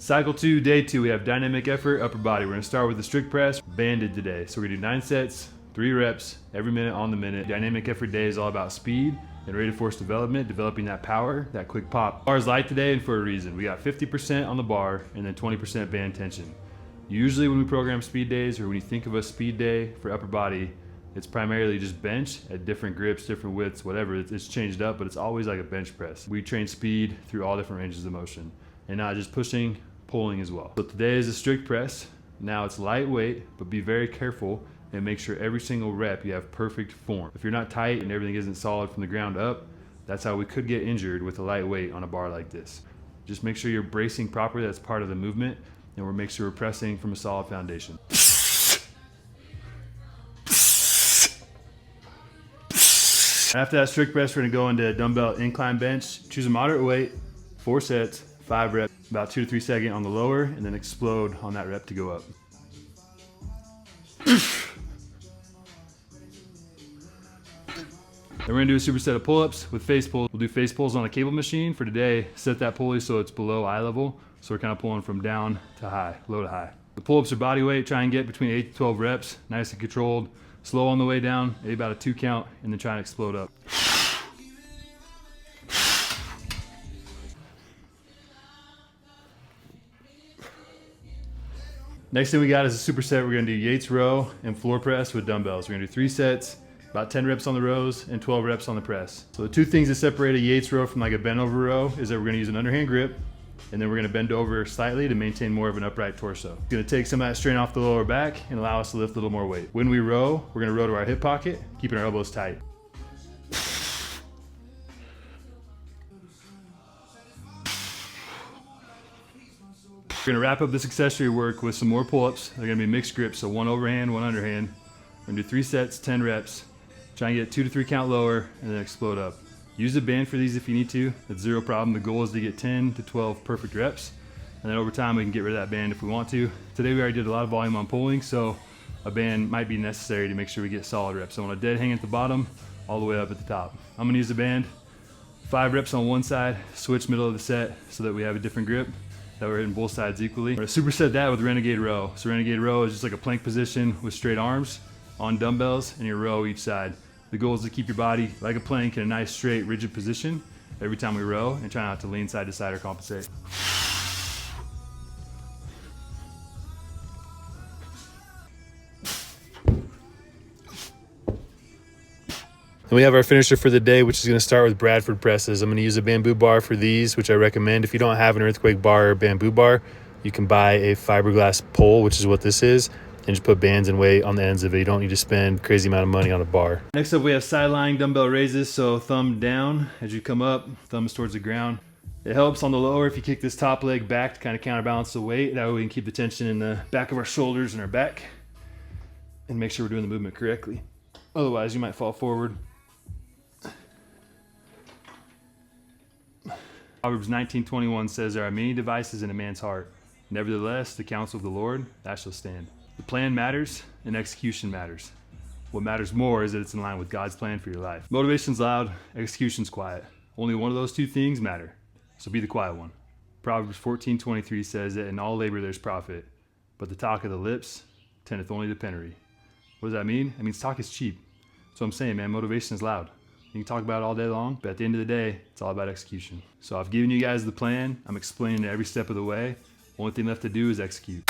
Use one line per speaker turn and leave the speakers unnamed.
Cycle 2, day 2, we have dynamic effort, upper body. We're gonna start with the strict press, banded today. So we're gonna do 9 sets, 3 reps, every minute on the minute. Dynamic effort day is all about speed and rate of force development, developing that power, that quick pop. Bar is light today and for a reason. We got 50% on the bar and then 20% band tension. Usually when we program speed days or when you think of a speed day for upper body, it's primarily just bench at different grips, different widths, whatever. It's changed up, but it's always like a bench press. We train speed through all different ranges of motion and not just pushing, pulling as well. So today is a strict press. Now it's lightweight, but be very careful and make sure every single rep you have perfect form. If you're not tight and everything isn't solid from the ground up, that's how we could get injured with a lightweight on a bar like this. Just make sure you're bracing properly, that's part of the movement, and we'll make sure we're pressing from a solid foundation. After that strict press, we're gonna go into dumbbell incline bench. Choose a moderate weight, 4 sets, 5 reps, about 2 to 3 seconds on the lower, and then explode on that rep to go up. Then we're gonna do a superset of pull-ups with face pulls. We'll do face pulls on a cable machine. For today, set that pulley so it's below eye level. So we're kind of pulling from down to high, low to high. The pull-ups are body weight. Try and get between 8 to 12 reps, nice and controlled. Slow on the way down, maybe about a 2 count, and then try and explode up. Next thing we got is a superset. We're gonna do Yates row and floor press with dumbbells. We're gonna do 3 sets, about 10 reps on the rows and 12 reps on the press. So the 2 things that separate a Yates row from like a bent over row is that we're gonna use an underhand grip, and then we're gonna bend over slightly to maintain more of an upright torso. It's gonna take some of that strain off the lower back and allow us to lift a little more weight. When we row, we're gonna row to our hip pocket, keeping our elbows tight. We're gonna wrap up this accessory work with some more pull-ups. They're gonna be mixed grips, so 1 overhand, 1 underhand. We're gonna do 3 sets, 10 reps. Try and get 2 to 3 count lower and then explode up. Use a band for these if you need to. That's zero problem. The goal is to get 10 to 12 perfect reps. And then over time we can get rid of that band if we want to. Today we already did a lot of volume on pulling, so a band might be necessary to make sure we get solid reps. So on a dead hang at the bottom, all the way up at the top. I'm gonna use the band, 5 reps on one side, switch middle of the set so that we have a different grip, that we're hitting both sides equally. We're gonna superset that with Renegade Row. So Renegade Row is just like a plank position with straight arms on dumbbells and you row each side. The goal is to keep your body like a plank in a nice, straight, rigid position every time we row and try not to lean side to side or compensate. And we have our finisher for the day, which is gonna start with Bradford Presses. I'm gonna use a bamboo bar for these, which I recommend. If you don't have an earthquake bar or bamboo bar, you can buy a fiberglass pole, which is what this is, and just put bands and weight on the ends of it. You don't need to spend a crazy amount of money on a bar. Next up, we have side lying dumbbell raises. So thumb down as you come up, thumbs towards the ground. It helps on the lower if you kick this top leg back to kind of counterbalance the weight. That way we can keep the tension in the back of our shoulders and our back and make sure we're doing the movement correctly. Otherwise, you might fall forward. Proverbs 19:21 says, there are many devices in a man's heart. Nevertheless, the counsel of the Lord, that shall stand. The plan matters and execution matters. What matters more is that it's in line with God's plan for your life. Motivation's loud, execution's quiet. Only one of those 2 things matter. So be the quiet one. Proverbs 14:23 says that in all labor there's profit, but the talk of the lips tendeth only to penury. What does that mean? It means talk is cheap. So I'm saying, man, motivation is loud. You can talk about it all day long, but at the end of the day, it's all about execution. So I've given you guys the plan. I'm explaining it every step of the way. Only thing left to do is execute.